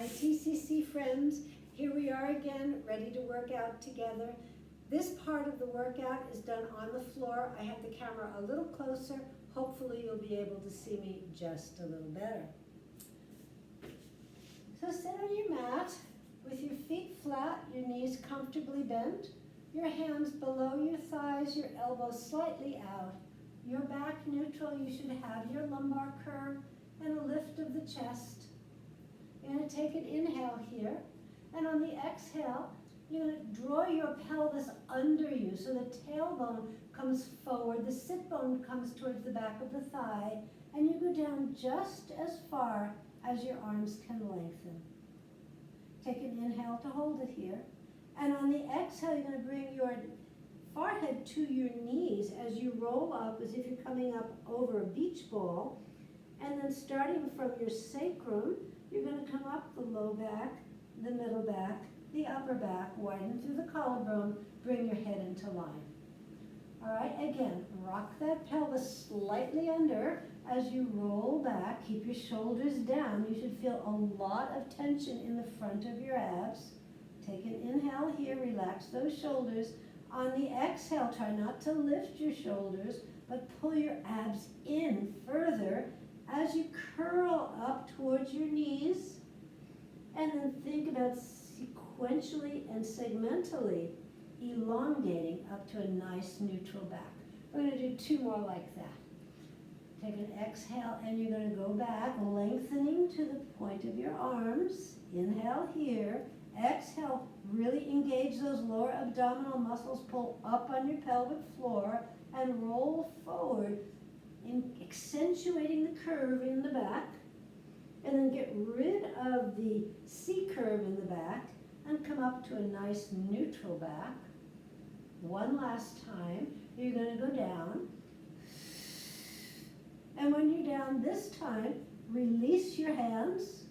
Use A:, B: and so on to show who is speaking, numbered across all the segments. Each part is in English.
A: Hi TCC friends, here we are again, ready to work out together. This part of the workout is done on the floor. I have the camera a little closer. Hopefully you'll be able to see me just a little better. So sit on your mat with your feet flat, your knees comfortably bent, your hands below your thighs, your elbows slightly out, your back neutral. You should have your lumbar curve and a lift of the chest. You're going to take an inhale here, and on the exhale, you're going to draw your pelvis under you so the tailbone comes forward, the sit bone comes towards the back of the thigh, and you go down just as far as your arms can lengthen. Take an inhale to hold it here, and on the exhale, you're going to bring your forehead to your knees as you roll up as if you're coming up over a beach ball, and then starting from your sacrum, you're going to come up the low back, the middle back, the upper back, widen through the collarbone, bring your head into line. All right, again, rock that pelvis slightly under as you roll back. Keep your shoulders down. You should feel a lot of tension in the front of your abs. Take an inhale here, relax those shoulders. On the exhale, try not to lift your shoulders, but pull your abs in further as you curl up towards your knees, and then think about sequentially and segmentally elongating up to a nice neutral back. We're going to do two more like that. Take an exhale, and you're going to go back, lengthening to the point of your arms. Inhale here. Exhale, really engage those lower abdominal muscles, pull up on your pelvic floor, and roll forward, accentuating the curve in the back, and then get rid of the C curve in the back and come up to a nice neutral back. One last time, you're going to go down, and when you're down this time, release your hands,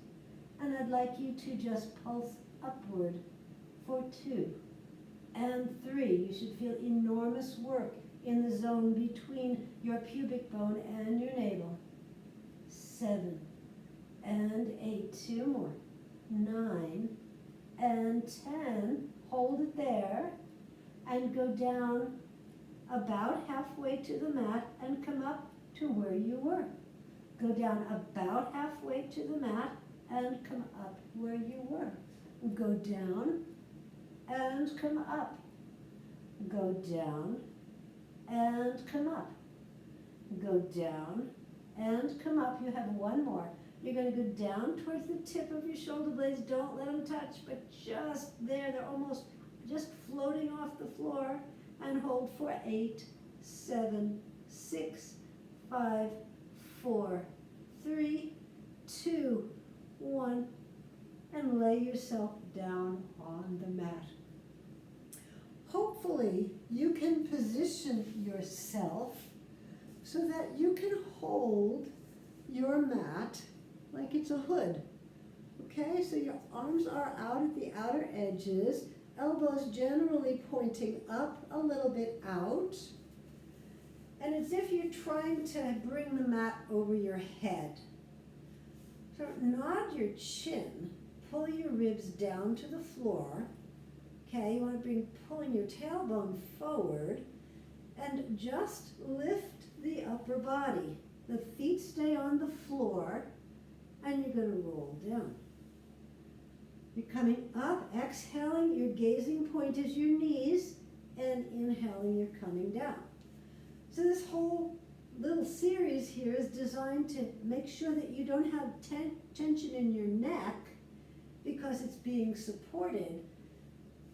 A: and I'd like you to just pulse upward for 2 and 3. You should feel enormous work in the zone between your pubic bone and your navel. 7 and 8. 2 more. 9 and 10. Hold it there and go down about halfway to the mat and come up to where you were. Go down about halfway to the mat and come up where you were. Go down and come up. Go down and come up. Go down and come up. You have one more. You're going to go down towards the tip of your shoulder blades. Don't let them touch, but just there. They're almost just floating off the floor. And hold for 8, 7, 6, 5, 4, 3, 2, 1. And lay yourself down on the mat. Hopefully, you can position yourself so that you can hold your mat like it's a hood. Okay, so your arms are out at the outer edges, elbows generally pointing up a little bit out, and it's if you're trying to bring the mat over your head. So nod your chin, pull your ribs down to the floor. Okay, you want to be pulling your tailbone forward, and just lift the upper body. The feet stay on the floor, and you're going to roll down. You're coming up, exhaling, your gazing point is your knees, and inhaling, you're coming down. So this whole little series here is designed to make sure that you don't have tension in your neck because it's being supported,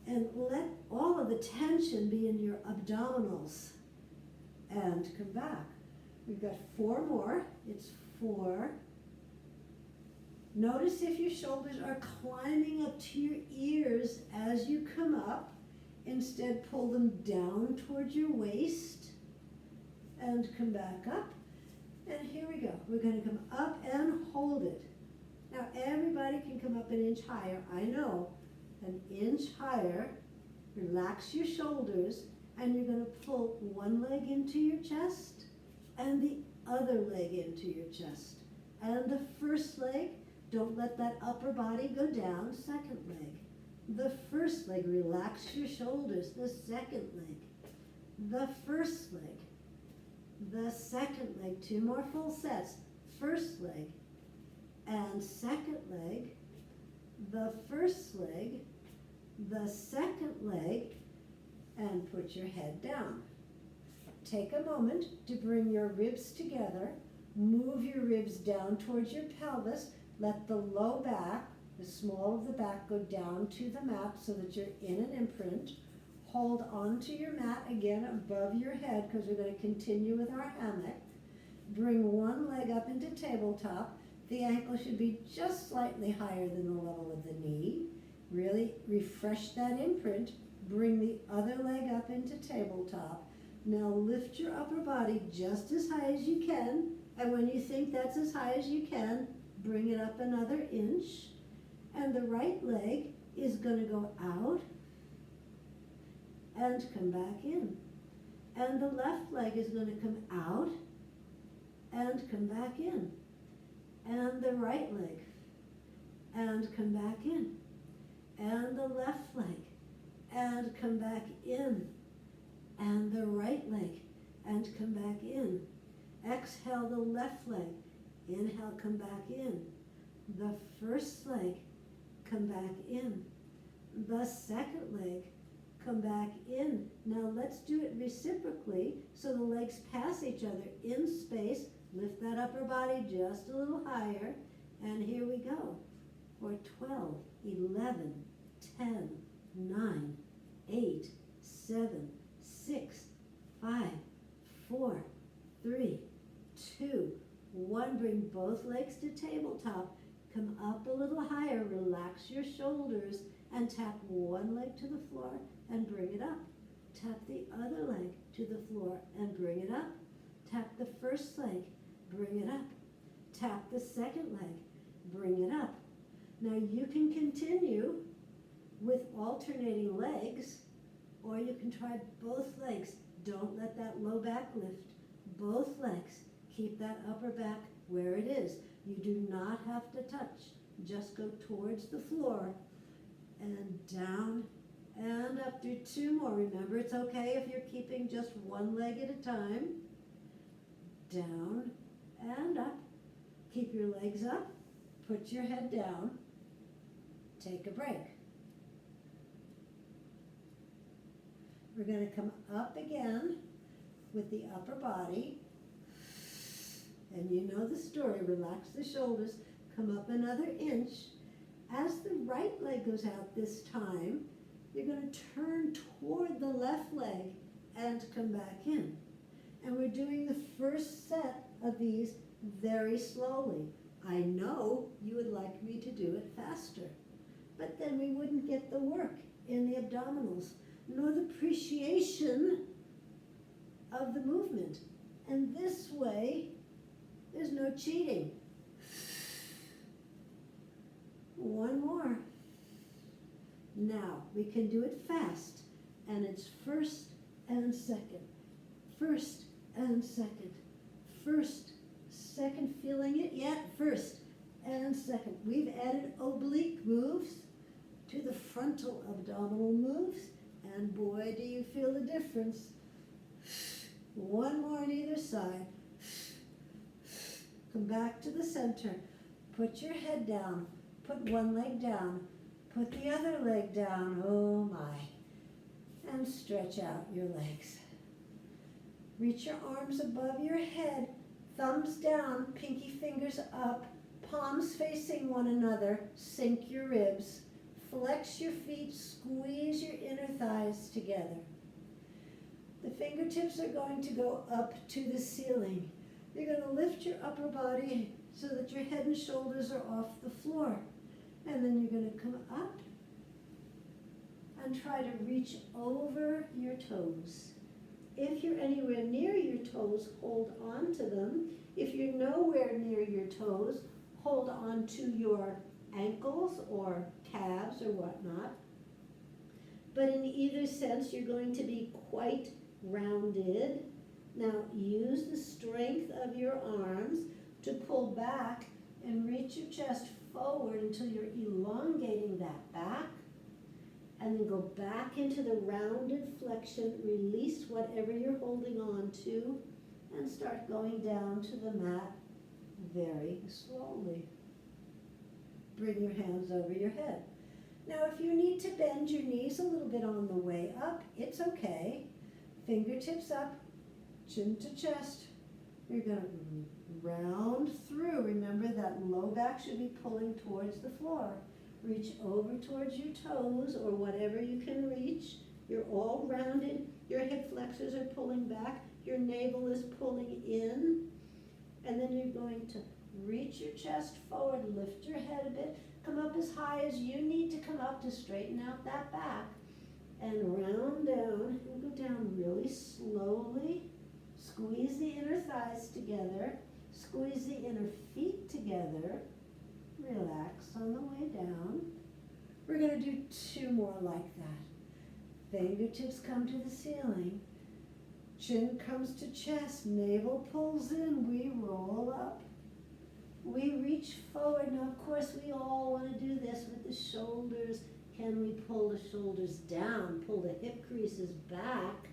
A: and let all of the tension be in your abdominals. And come back. We've got 4 more. It's 4. Notice if your shoulders are climbing up to your ears as you come up. Instead, pull them down towards your waist and come back up. And here we go. We're going to come up and hold it. Now, everybody can come up an inch higher. I know. An inch higher. Relax your shoulders, and you're going to pull one leg into your chest and the other leg into your chest. And the first leg Don't let that upper body go down. Second leg. The first leg, relax your shoulders. The second leg. The first leg. The second leg. 2 more full sets. First leg and second leg. The first leg, the second leg, and put your head down. Take a moment to bring your ribs together. Move your ribs down towards your pelvis. Let the low back, the small of the back, go down to the mat so that you're in an imprint. Hold onto your mat again above your head because we're going to continue with our hammock. Bring one leg up into tabletop. The ankle should be just slightly higher than the level of the knee. Really refresh that imprint. Bring the other leg up into tabletop. Now lift your upper body just as high as you can. And when you think that's as high as you can, bring it up another inch. And the right leg is going to go out and come back in. And the left leg is going to come out and come back in. And the right leg and come back in. And the left leg and come back in. And the right leg and come back in. Exhale the left leg. Inhale, come back in. The first leg, come back in. The second leg, come back in. Now let's do it reciprocally so the legs pass each other in space. Lift that upper body just a little higher. And here we go. For 12, 11, 10, 9, 8, 7, 6, 5, 4, 3, 2, 1. Bring both legs to tabletop. Come up a little higher. Relax your shoulders and tap one leg to the floor and bring it up. Tap the other leg to the floor and bring it up. Tap the first leg, bring it up. Tap the second leg, bring it up. Now you can continue with alternating legs, or you can try both legs. Don't let that low back lift. Both legs. Keep that upper back where it is. You do not have to touch. Just go towards the floor and down and up. Do 2 more. Remember, it's okay if you're keeping just one leg at a time. Down and up. Keep your legs up. Put your head down. Take a break. We're going to come up again with the upper body. And you know the story. Relax the shoulders. Come up another inch. As the right leg goes out this time, you're going to turn toward the left leg and come back in. And we're doing the first set of these very slowly. I know you would like me to do it faster, but then we wouldn't get the work in the abdominals, nor the appreciation of the movement. And this way, there's no cheating. 1 more. Now, we can do it fast, and it's first and second. First and second. First, second, feeling it yet? First and second. We've added oblique moves to the frontal abdominal moves, and boy, do you feel the difference. 1 more on either side. Come back to the center. Put your head down. Put one leg down. Put the other leg down. Oh my. And stretch out your legs. Reach your arms above your head. Thumbs down, pinky fingers up. Palms facing one another. Sink your ribs. Flex your feet. Squeeze your inner thighs together. The fingertips are going to go up to the ceiling. You're going to lift your upper body so that your head and shoulders are off the floor. And then you're going to come up and try to reach over your toes. If you're anywhere near your toes, hold on to them. If you're nowhere near your toes, hold on to your ankles or calves or whatnot. But in either sense, you're going to be quite rounded. Now use the strength of your arms to pull back and reach your chest forward until you're elongating that back. And then go back into the rounded flexion. Release whatever you're holding on to and start going down to the mat very slowly. Bring your hands over your head. Now, if you need to bend your knees a little bit on the way up, it's okay. Fingertips up, chin to chest. You're going to round through. Remember that low back should be pulling towards the floor. Reach over towards your toes or whatever you can reach. You're all rounded. Your hip flexors are pulling back. Your navel is pulling in. And then you're going to reach your chest forward, lift your head a bit. Come up as high as you need to come up to straighten out that back. And round down and go down really slowly. Squeeze the inner thighs together. Squeeze the inner feet together. Relax on the way down. We're going to do 2 more like that. Fingertips come to the ceiling. Chin comes to chest. Navel pulls in. We roll up. We reach forward. Now, of course, we all want to do this with the shoulders. Can we pull the shoulders down? Pull the hip creases back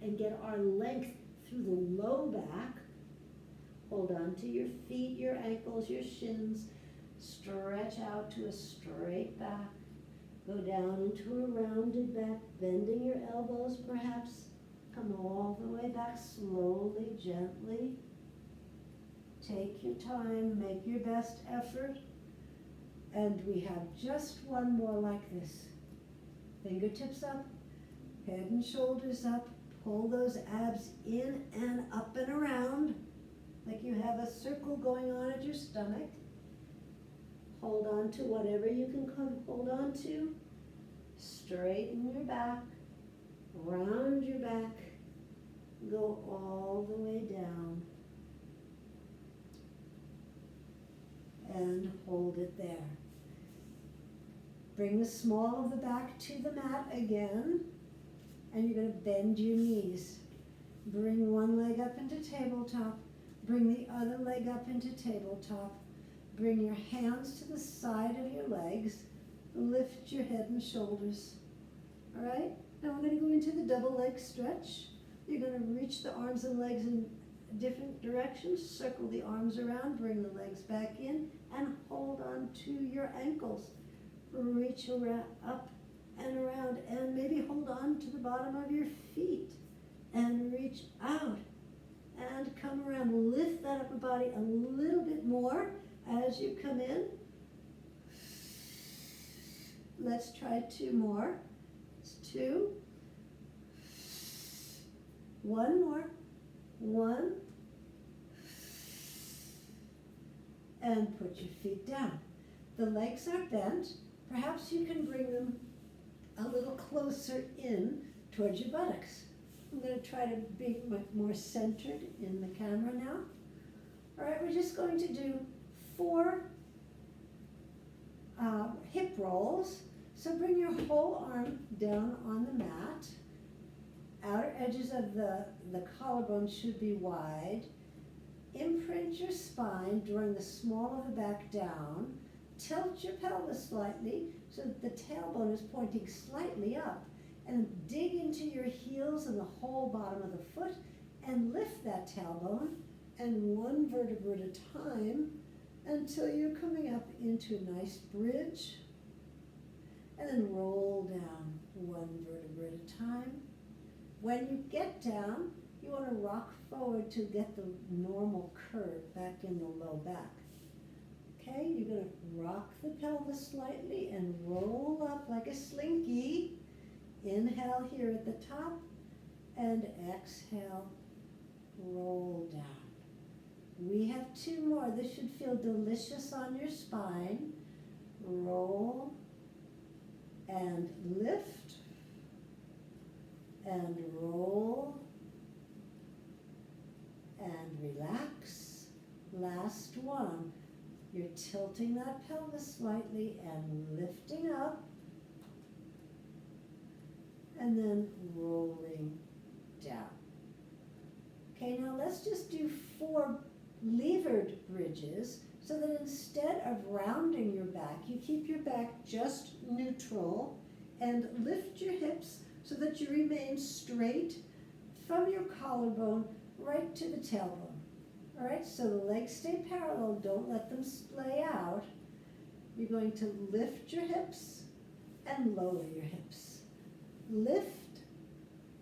A: and get our length through the low back. Hold on to your feet, your ankles, your shins. Stretch out to a straight back. Go down into a rounded back, bending your elbows perhaps. Come all the way back slowly, gently. Take your time, make your best effort. And we have just 1 more like this. Fingertips up, head and shoulders up. Pull those abs in and up and around, like you have a circle going on at your stomach. Hold on to whatever you can hold on to. Straighten your back, round your back, go all the way down. And hold it there. Bring the small of the back to the mat again. And you're going to bend your knees. Bring one leg up into tabletop. Bring the other leg up into tabletop. Bring your hands to the side of your legs. Lift your head and shoulders. All right? Now we're going to go into the double leg stretch. You're going to reach the arms and legs in different directions. Circle the arms around. Bring the legs back in. And hold on to your ankles. Reach around, up and around, and maybe hold on to the bottom of your feet and reach out and come around. Lift that upper body a little bit more as you come in. Let's try 2 more. It's 2. 1 more. 1. And put your feet down. The legs are bent. Perhaps you can bring them a little closer in towards your buttocks. I'm going to try to be much more centered in the camera now. All right, we're just going to do 4 hip rolls. So bring your whole arm down on the mat. Outer edges of the collarbone should be wide. Imprint your spine, drawing the small of the back down. Tilt your pelvis slightly so that the tailbone is pointing slightly up. And dig into your heels and the whole bottom of the foot and lift that tailbone, and 1 vertebra at a time until you're coming up into a nice bridge. And then roll down 1 vertebra at a time. When you get down, you want to rock forward to get the normal curve back in the low back. Okay, you're going to rock the pelvis slightly and roll up like a slinky. Inhale here at the top and exhale, roll down. We have 2 more. This should feel delicious on your spine. Roll and lift and roll and relax. Last one. You're tilting that pelvis slightly and lifting up and then rolling down. Okay, now let's just do 4 levered bridges. so that instead of rounding your back, you keep your back just neutral and lift your hips so that you remain straight from your collarbone right to the tailbone. All right, so the legs stay parallel, don't let them splay out. You're going to lift your hips and lower your hips. Lift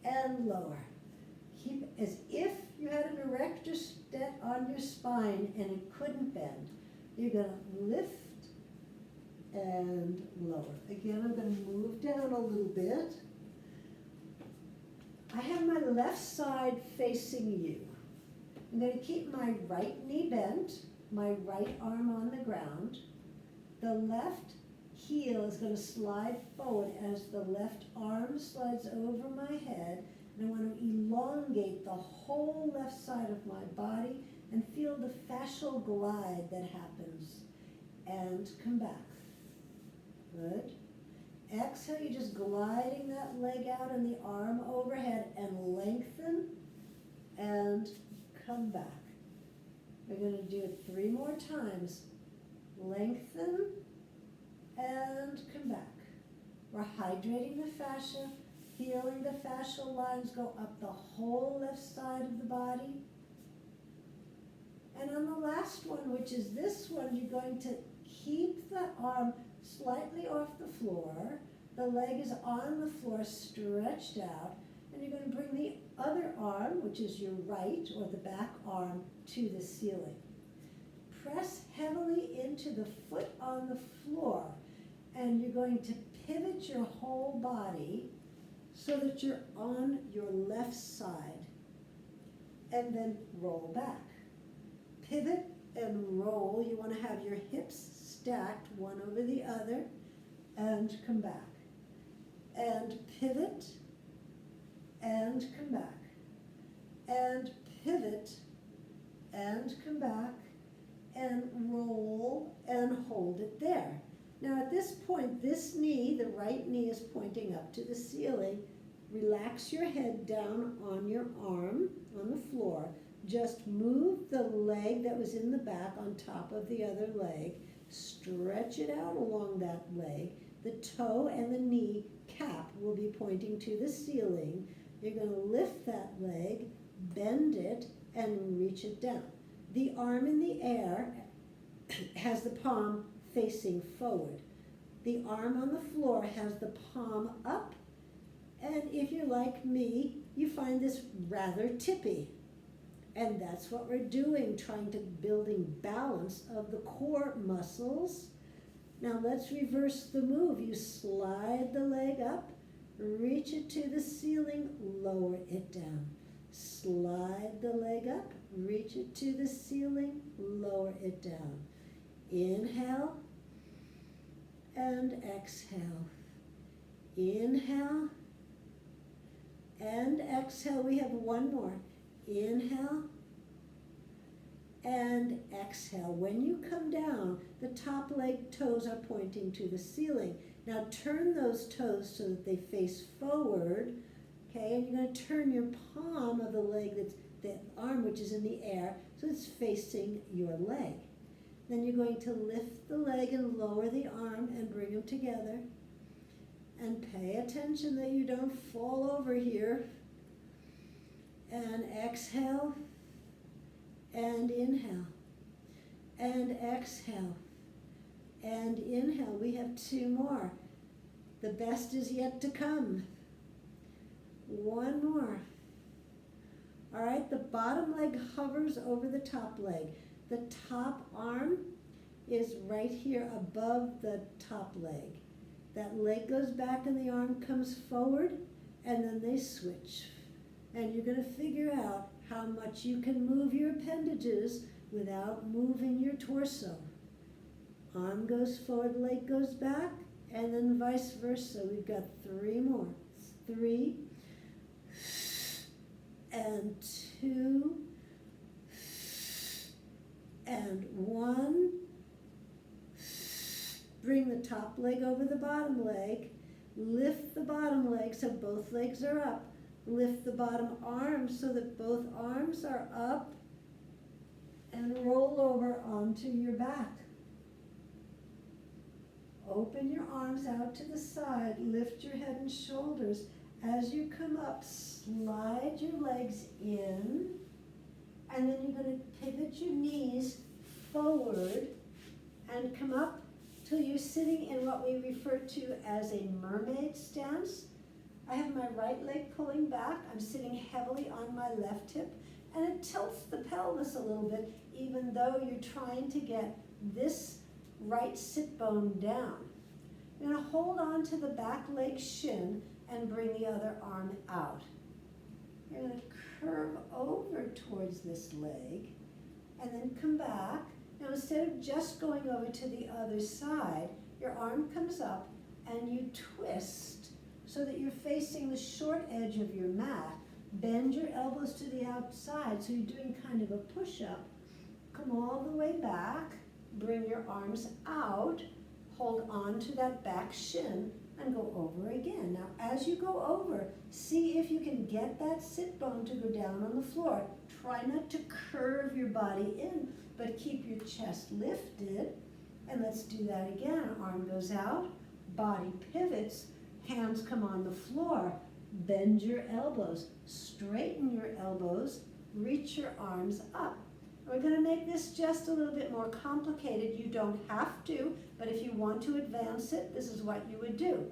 A: and lower. Keep as if you had an erector set on your spine and it couldn't bend. You're going to lift and lower. Again, I'm going to move down a little bit. I have my left side facing you. I'm going to keep my right knee bent, my right arm on the ground. The left heel is going to slide forward as the left arm slides over my head. And I want to elongate the whole left side of my body and feel the fascial glide that happens. And come back. Good. Exhale, you're just gliding that leg out and the arm overhead and lengthen and come back. We're going to do it 3 more times. Lengthen and come back. We're hydrating the fascia, feeling the fascial lines go up the whole left side of the body. And on the last one, which is this one, you're going to keep the arm slightly off the floor. The leg is on the floor, stretched out, and you're going to bring the other arm, which is your right or the back arm, to the ceiling. Press heavily into the foot on the floor, and you're going to pivot your whole body so that you're on your left side, and then roll back. Pivot and roll. You want to have your hips stacked one over the other, and come back. And pivot, and come back. And pivot, and come back, and roll, and hold it there. Now at this point, this knee, the right knee, is pointing up to the ceiling. Relax your head down on your arm on the floor. Just move the leg that was in the back on top of the other leg. Stretch it out along that leg. The toe and the knee cap will be pointing to the ceiling. You're going to lift that leg, bend it, and reach it down. The arm in the air has the palm facing forward. The arm on the floor has the palm up, and if you're like me, you find this rather tippy. And that's what we're doing, trying to building balance of the core muscles. Now let's reverse the move. You slide the leg up, reach it to the ceiling, lower it down. Slide the leg up, reach it to the ceiling, lower it down. Inhale and exhale. Inhale and exhale. We have one more. Inhale and exhale. When you come down, the top leg toes are pointing to the ceiling. Now turn those toes so that they face forward, okay? And you're going to turn your palm of the leg, that's the arm which is in the air, so it's facing your leg. Then you're going to lift the leg and lower the arm and bring them together. And pay attention that you don't fall over here. And exhale, and inhale, and exhale, and inhale. We have 2 more. The best is yet to come. 1 more. All right, the bottom leg hovers over the top leg. The top arm is right here above the top leg. That leg goes back and the arm comes forward, and then they switch. And you're going to figure out how much you can move your appendages without moving your torso. Arm goes forward, leg goes back, and then vice versa. We've got 3 more. 3, and 2, and 1. Bring the top leg over the bottom leg. Lift the bottom leg so both legs are up. Lift the bottom arm so that both arms are up. and roll over onto your back. Open your arms out to the side, lift your head and shoulders. As you come up, slide your legs in, and then you're going to pivot your knees forward and come up till you're sitting in what we refer to as a mermaid stance. I have my right leg pulling back. I'm sitting heavily on my left hip, and it tilts the pelvis a little bit, even though you're trying to get this right sit bone down. You're going to hold on to the back leg shin and bring the other arm out. You're going to curve over towards this leg and then come back. Now instead of just going over to the other side, your arm comes up and you twist so that you're facing the short edge of your mat. Bend your elbows to the outside so you're doing kind of a push-up. Come all the way back, bring your arms out, hold on to that back shin and go over again. Now as you go over, see if you can get that sit bone to go down on the floor. Try not to curve your body in, but keep your chest lifted. And let's do that again. Arm goes out, body pivots, hands come on the floor. Bend your elbows, straighten your elbows, reach your arms up. We're going to make this just a little bit more complicated. You don't have to, but if you want to advance it, this is what you would do.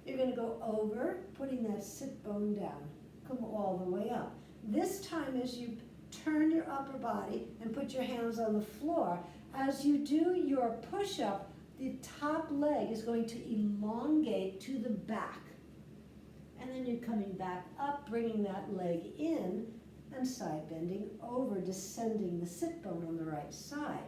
A: You're going to go over, putting that sit bone down. Come all the way up. This time as you turn your upper body and put your hands on the floor, as you do your push-up, the top leg is going to elongate to the back. And then you're coming back up, bringing that leg in, and side bending over, descending the sit bone on the right side.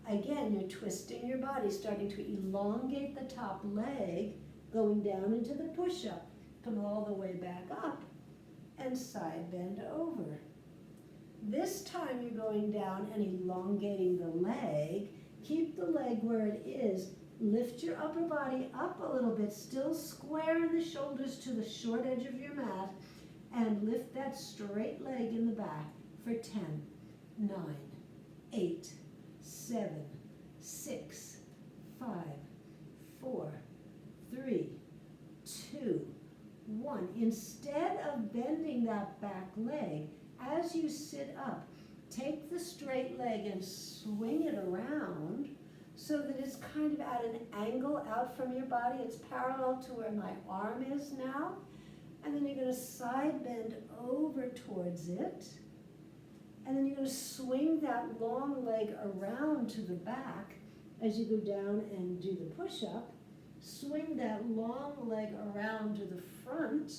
A: Again, you're twisting your body, starting to elongate the top leg, going down into the push-up. Come all the way back up, and side bend over. This time you're going down and elongating the leg. Keep the leg where it is. Lift your upper body up a little bit, still square in the shoulders to the short edge of your mat, and lift that straight leg in the back for 10, 9, 8, 7, 6, 5, 4, 3, 2, 1. Instead of bending that back leg, as you sit up, take the straight leg and swing it around so that it's kind of at an angle out from your body. It's parallel to where my arm is now. And then you're going to side bend over towards it. And then you're going to swing that long leg around to the back as you go down and do the push-up. Swing that long leg around to the front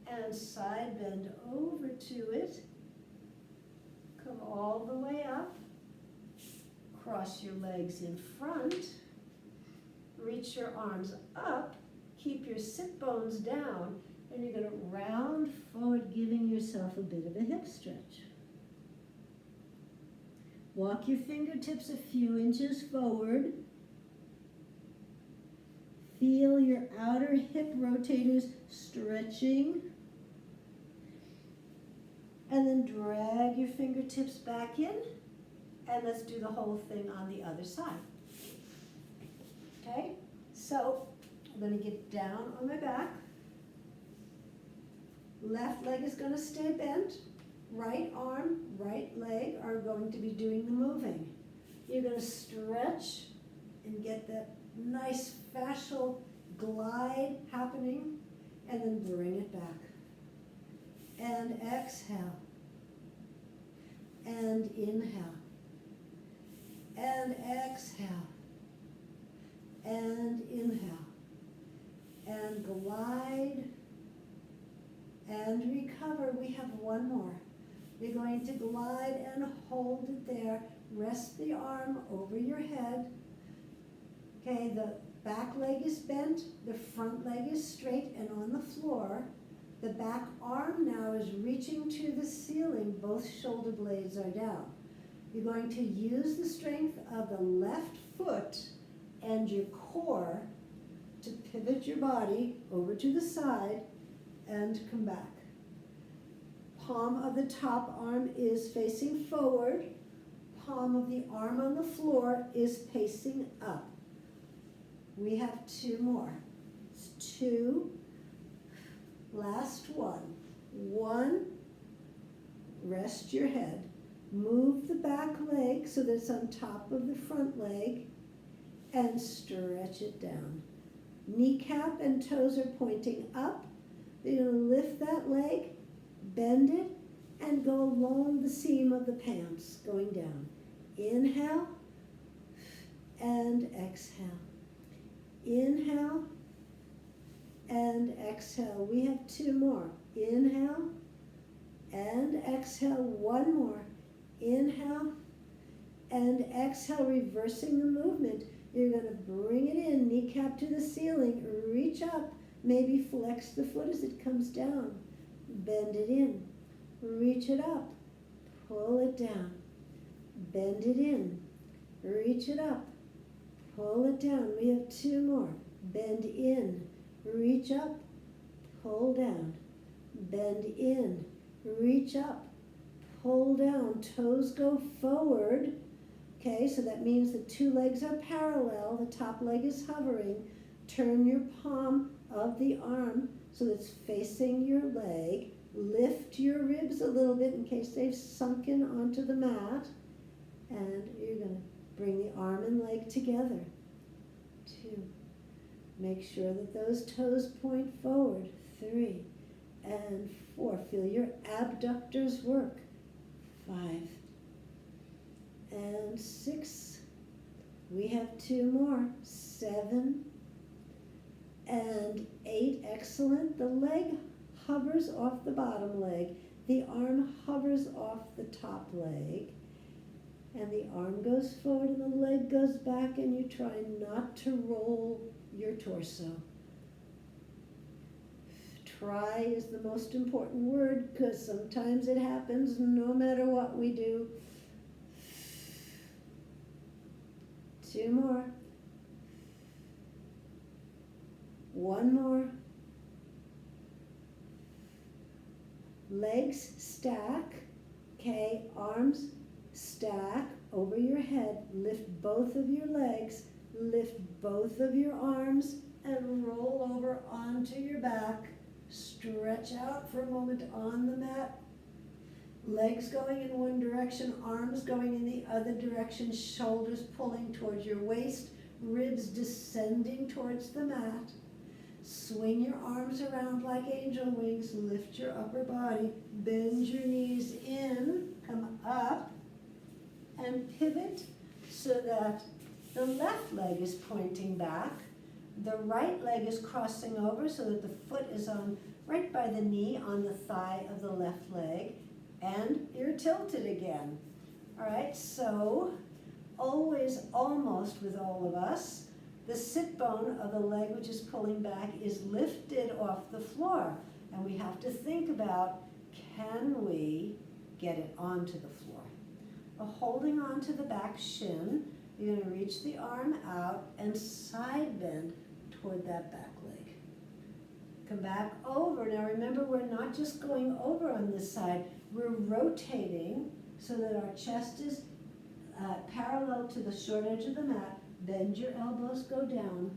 A: and side bend over to it. Come all the way up. Cross your legs in front. Reach your arms up. Keep your sit bones down. And you're going to round forward, giving yourself a bit of a hip stretch. Walk your fingertips a few inches forward. Feel your outer hip rotators stretching. And then drag your fingertips back in. And let's do the whole thing on the other side. Okay? So I'm going to get down on my back. Left leg is going to stay bent. Right arm, right leg are going to be doing the moving. You're going to stretch and get that nice fascial glide happening, and then bring it back. And exhale. And inhale. And exhale. And inhale. And glide. And recover. We have one more. You're going to glide and hold it there. Rest the arm over your head. Okay, the back leg is bent, the front leg is straight and on the floor. The back arm now is reaching to the ceiling. Both shoulder blades are down. You're going to use the strength of the left foot and your core to pivot your body over to the side and come back. Palm of the top arm is facing forward. palm of the arm on the floor is facing up. We have 2 more. It's 2. Last one. 1. Rest your head. Move the back leg so that it's on top of the front leg and stretch it down. Kneecap and toes are pointing up. You're going to lift that leg, bend it, and go along the seam of the pants, going down. Inhale and exhale. Inhale and exhale. We have 2 more. Inhale and exhale. 1 more. Inhale and exhale, reversing the movement. You're going to bring it in, kneecap to the ceiling, reach up, maybe flex the foot as it comes down. Bend it in, reach it up, pull it down. Bend it in, reach it up, pull it down. We have 2 more. Bend in, reach up, pull down. Bend in, reach up, pull down. Toes go forward. Okay, so that means the 2 legs are parallel. The top leg is hovering. Turn your palm of the arm so that it's facing your leg. Lift your ribs a little bit in case they've sunken onto the mat. And you're going to bring the arm and leg together. 2. Make sure that those toes point forward. 3 and 4. Feel your abductors work. 5 and 6. We have 2 more. 7 and 8. Excellent. The leg hovers off the bottom leg. The arm hovers off the top leg. And the arm goes forward and the leg goes back, and you try not to roll your torso. Try is the most important word because sometimes it happens no matter what we do. 2 more. 1 more. Legs stack. Okay, arms stack over your head. Lift both of your legs. Lift both of your arms and roll over onto your back. Stretch out for a moment on the mat. Legs going in one direction, arms going in the other direction, shoulders pulling towards your waist, ribs descending towards the mat. Swing your arms around like angel wings. Lift your upper body. Bend your knees in. Come up and pivot so that the left leg is pointing back. The right leg is crossing over so that the foot is on right by the knee on the thigh of the left leg. And you're tilted again. All right, so always, almost with all of us, the sit bone of the leg which is pulling back is lifted off the floor. And we have to think about, can we get it onto the floor? Holding on to the back shin, you're going to reach the arm out and side bend toward that back leg. Come back over. Now remember, we're not just going over on this side. We're rotating so that our chest is parallel to the short edge of the mat. Bend your elbows, go down.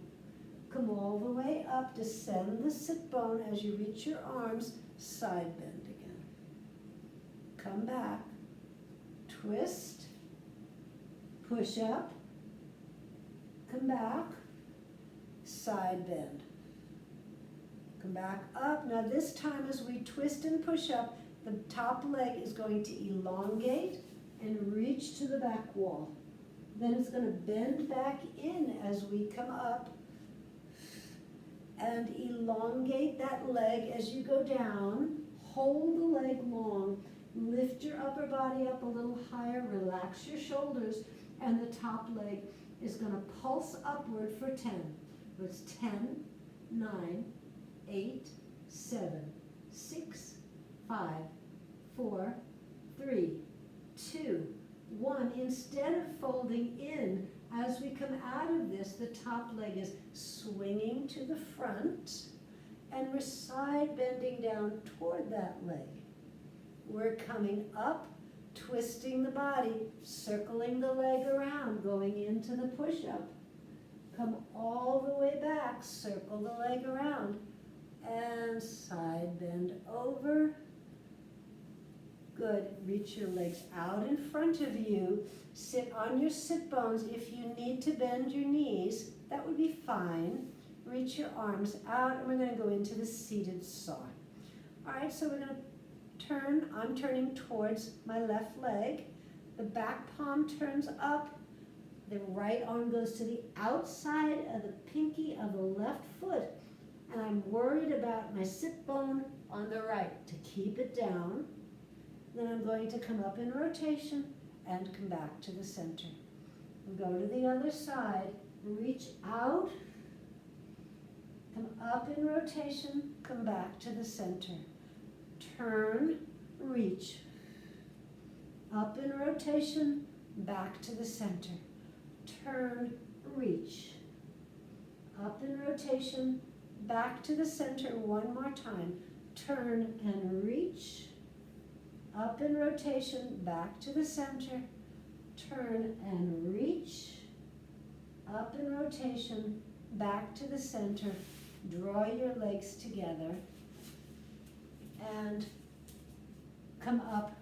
A: Come all the way up, descend the sit bone as you reach your arms, side bend again. Come back, twist, push up, come back, side bend. Come back up. Now this time as we twist and push up, the top leg is going to elongate and reach to the back wall. Then it's going to bend back in as we come up and elongate that leg as you go down. Hold the leg long. Lift your upper body up a little higher. Relax your shoulders. And the top leg is going to pulse upward for 10. It's 10, 9, 8, 7, 6, 5, 4, 3, 2, 1. Instead of folding in, as we come out of this, the top leg is swinging to the front, and we're side bending down toward that leg. We're coming up twisting the body, circling the leg around, going into the push-up. Come all the way back, circle the leg around, and side bend over. Good. Reach your legs out in front of you. Sit on your sit bones. If you need to bend your knees, that would be fine. Reach your arms out, and we're going to go into the seated saw. All right, so we're going to turn. I'm turning towards my left leg. The back palm turns up. The right arm goes to the outside of the pinky of the left foot. And I'm worried about my sit bone on the right to keep it down. Then I'm going to come up in rotation and come back to the center. And go to the other side. Reach out. Come up in rotation. Come back to the center. Turn. Reach. Up in rotation. Back to the center. Turn. Reach. Up in rotation. Back to the center one more time. Turn and reach. Up in rotation, back to the center. Turn and reach. Up in rotation, back to the center. Draw your legs together and come up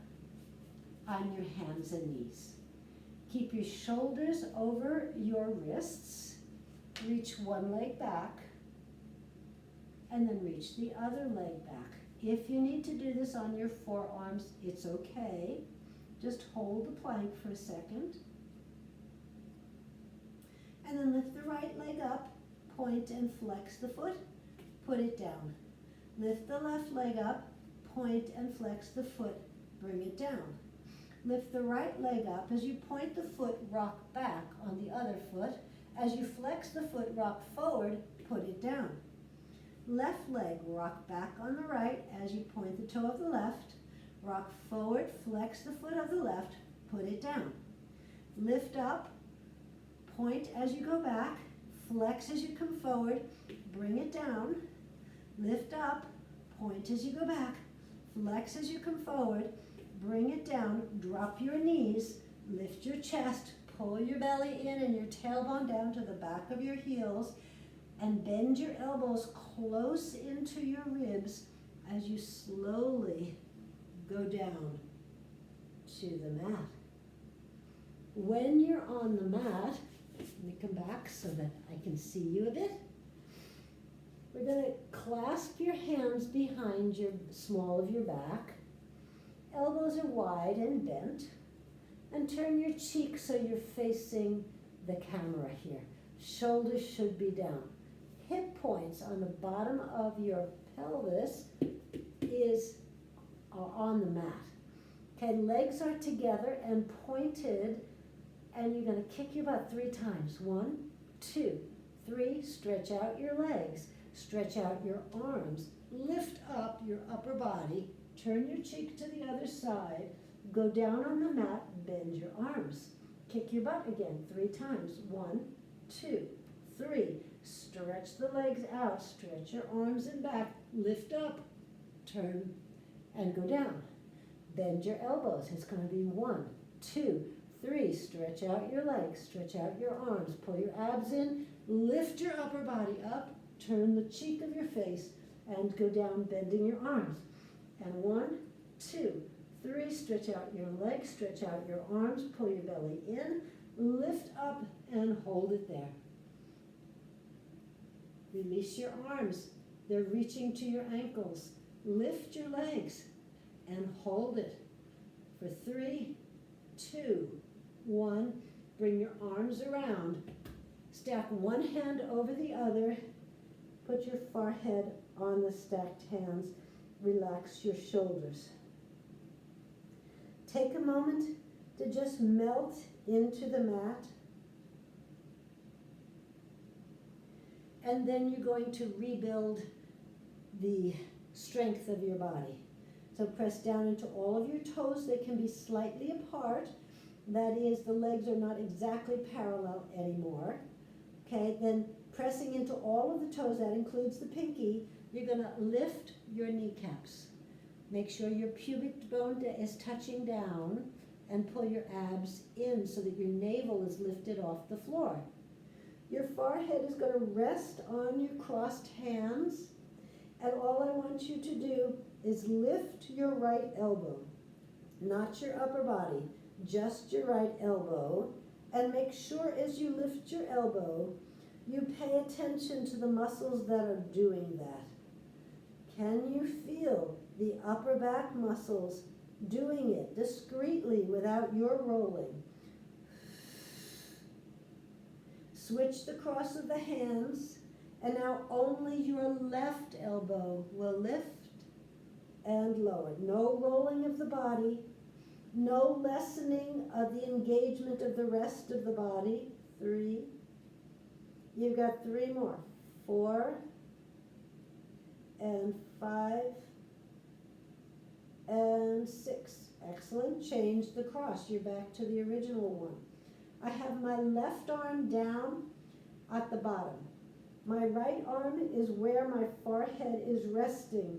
A: on your hands and knees. Keep your shoulders over your wrists. Reach one leg back and then reach the other leg back. If you need to do this on your forearms, it's okay. Just hold the plank for a second. And then lift the right leg up, point and flex the foot, put it down. Lift the left leg up, point and flex the foot, bring it down. Lift the right leg up. As you point the foot, rock back on the other foot. As you flex the foot, rock forward, put it down. Left leg, rock back on the right as you point the toe of the left. Rock forward, flex the foot of the left, put it down. Lift up, point as you go back, flex as you come forward, bring it down. Lift up, point as you go back, flex as you come forward, bring it down, drop your knees, lift your chest, pull your belly in and your tailbone down to the back of your heels, and bend your elbows close into your ribs as you slowly go down to the mat. When you're on the mat, let me come back so that I can see you a bit. We're going to clasp your hands behind your small of your back. Elbows are wide and bent. And turn your cheek so you're facing the camera here. Shoulders should be down. Hip points on the bottom of your pelvis are on the mat. Okay, legs are together and pointed, and you're going to kick your butt 3 times. 1, 2, 3. Stretch out your legs. Stretch out your arms. Lift up your upper body. Turn your cheek to the other side. Go down on the mat. Bend your arms. Kick your butt again 3 times. 1, 2, 3. Stretch the legs out. Stretch your arms and back. Lift up. Turn and go down. Bend your elbows. It's going to be 1, 2, 3. Stretch out your legs. Stretch out your arms. Pull your abs in. Lift your upper body up. Turn the cheek of your face and go down, bending your arms. And 1, 2, 3. Stretch out your legs. Stretch out your arms. Pull your belly in. Lift up and hold it there. Release your arms. They're reaching to your ankles. Lift your legs and hold it for 3, 2, 1. Bring your arms around. Stack one hand over the other. Put your forehead on the stacked hands. Relax your shoulders. Take a moment to just melt into the mat. And then you're going to rebuild the strength of your body. So press down into all of your toes. They can be slightly apart. That is, the legs are not exactly parallel anymore. Okay, then pressing into all of the toes, that includes the pinky, you're going to lift your kneecaps. Make sure your pubic bone is touching down. and pull your abs in so that your navel is lifted off the floor. Your forehead is going to rest on your crossed hands, and all I want you to do is lift your right elbow, not your upper body, just your right elbow, and make sure as you lift your elbow, you pay attention to the muscles that are doing that. Can you feel the upper back muscles doing it discreetly without your rolling? Switch the cross of the hands, and now only your left elbow will lift and lower. No rolling of the body, no lessening of the engagement of the rest of the body. 3. You've got 3 more. 4 and 5 and 6. Excellent. Change the cross. You're back to the original one. I have my left arm down at the bottom. My right arm is where my forehead is resting.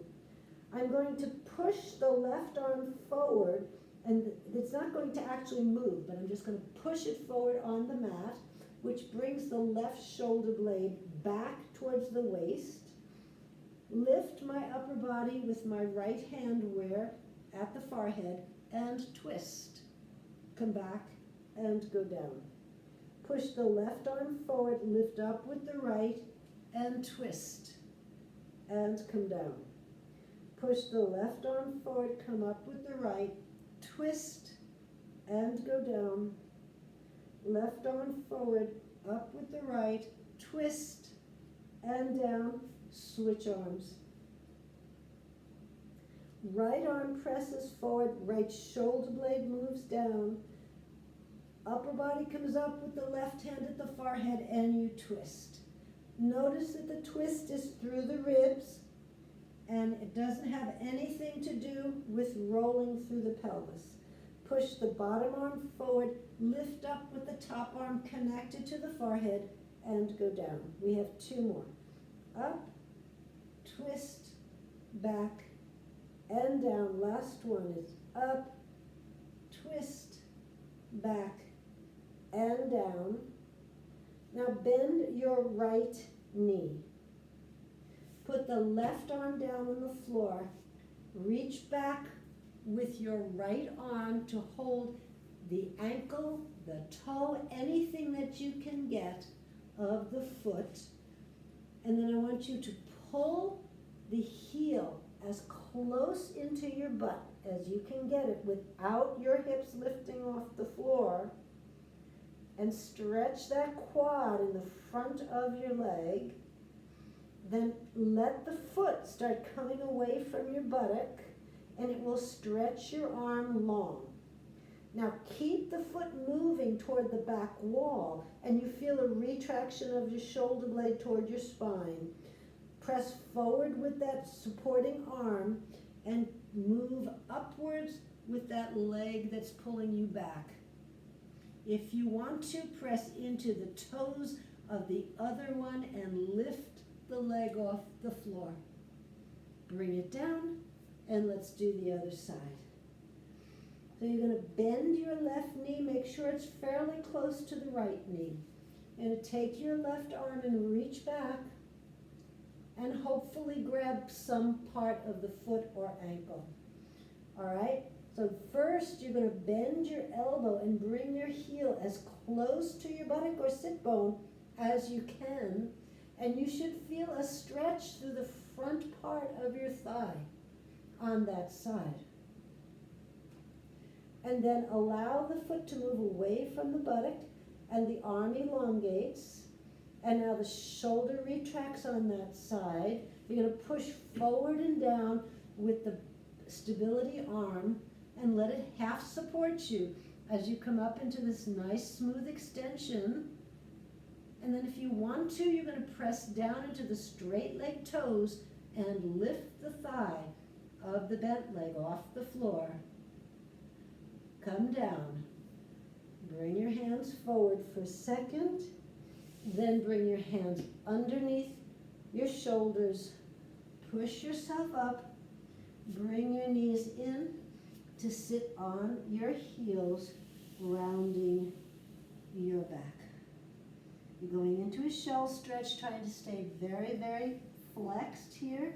A: I'm going to push the left arm forward, and it's not going to actually move, but I'm just going to push it forward on the mat, which brings the left shoulder blade back towards the waist. Lift my upper body with my right hand where at the forehead and twist. Come back and go down. Push the left arm forward, lift up with the right and twist and come down. Push the left arm forward, come up with the right, twist and go down. Left arm forward, up with the right, twist and down, switch arms. Right arm presses forward, right shoulder blade moves down. Upper body comes up with the left hand at the forehead and you twist. Notice that the twist is through the ribs and it doesn't have anything to do with rolling through the pelvis. Push the bottom arm forward, lift up with the top arm connected to the forehead and go down. We have 2 more. Up, twist, back, and down. Last one is up, twist, back, and down. Now bend your right knee. Put the left arm down on the floor. Reach back with your right arm to hold the ankle, the toe, anything that you can get of the foot. And then I want you to pull the heel as close into your butt as you can get it without your hips lifting off the floor. And stretch that quad in the front of your leg. Then let the foot start coming away from your buttock and it will stretch your arm long. Now keep the foot moving toward the back wall and you feel a retraction of your shoulder blade toward your spine. Press forward with that supporting arm and move upwards with that leg that's pulling you back. If you want to, press into the toes of the other one and lift the leg off the floor. Bring it down and let's do the other side. So you're going to bend your left knee, make sure it's fairly close to the right knee. You're going to take your left arm and reach back and hopefully grab some part of the foot or ankle. All right? So first you're going to bend your elbow and bring your heel as close to your buttock or sit bone as you can. And you should feel a stretch through the front part of your thigh on that side. And then allow the foot to move away from the buttock and the arm elongates. And now the shoulder retracts on that side. You're going to push forward and down with the stability arm and let it half support you as you come up into this nice smooth extension. And then if you want to, you're going to press down into the straight leg toes and lift the thigh of the bent leg off the floor. Come down. Bring your hands forward for a second. Then bring your hands underneath your shoulders. Push yourself up. Bring your knees in to sit on your heels, rounding your back. You're going into a shell stretch, trying to stay very, very flexed here.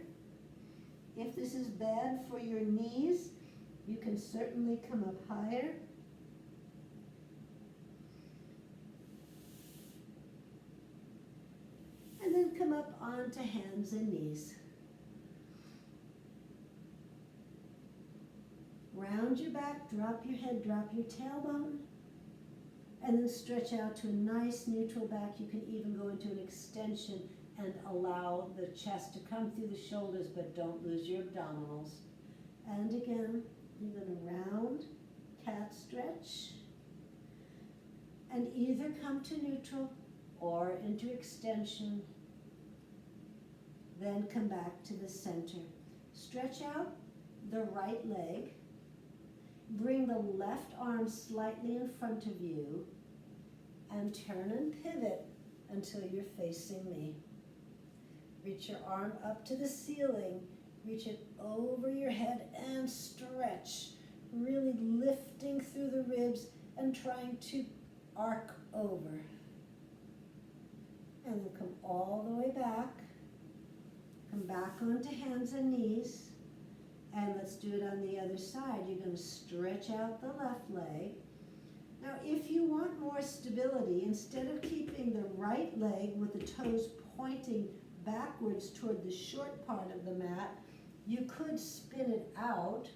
A: If this is bad for your knees, you can certainly come up higher. And then come up onto hands and knees. Round your back, drop your head, drop your tailbone, and then stretch out to a nice neutral back. You can even go into an extension and allow the chest to come through the shoulders, but don't lose your abdominals. And again, you're going to round, cat stretch, and either come to neutral or into extension, then come back to the center. Stretch out the right leg. Bring the left arm slightly in front of you and turn and pivot until you're facing me. Reach your arm up to the ceiling. Reach it over your head and stretch, really lifting through the ribs and trying to arc over. And then come all the way back. Come back onto hands and knees. And let's do it on the other side. You're going to stretch out the left leg. Now, if you want more stability, instead of keeping the right leg with the toes pointing backwards toward the short part of the mat, you could spin it out.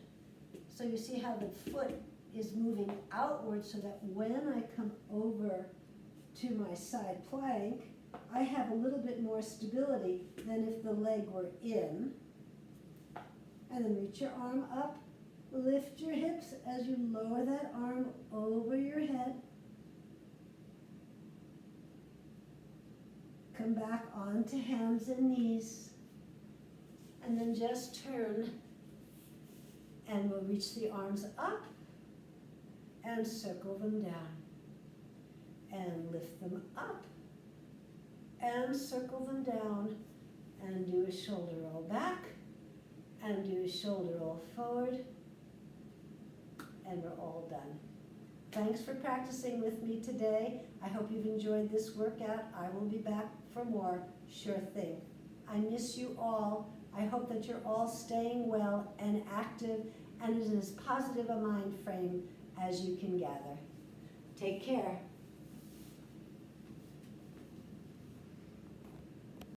A: So you see how the foot is moving outward so that when I come over to my side plank, I have a little bit more stability than if the leg were in. And then reach your arm up, lift your hips as you lower that arm over your head. Come back onto hands and knees. And then just turn and we'll reach the arms up and circle them down. And lift them up and circle them down and do a shoulder roll back. And do a shoulder roll forward, and we're all done. Thanks for practicing with me today. I hope you've enjoyed this workout. I will be back for more, sure thing. I miss you all. I hope that you're all staying well and active and in as positive a mind frame as you can gather. Take care.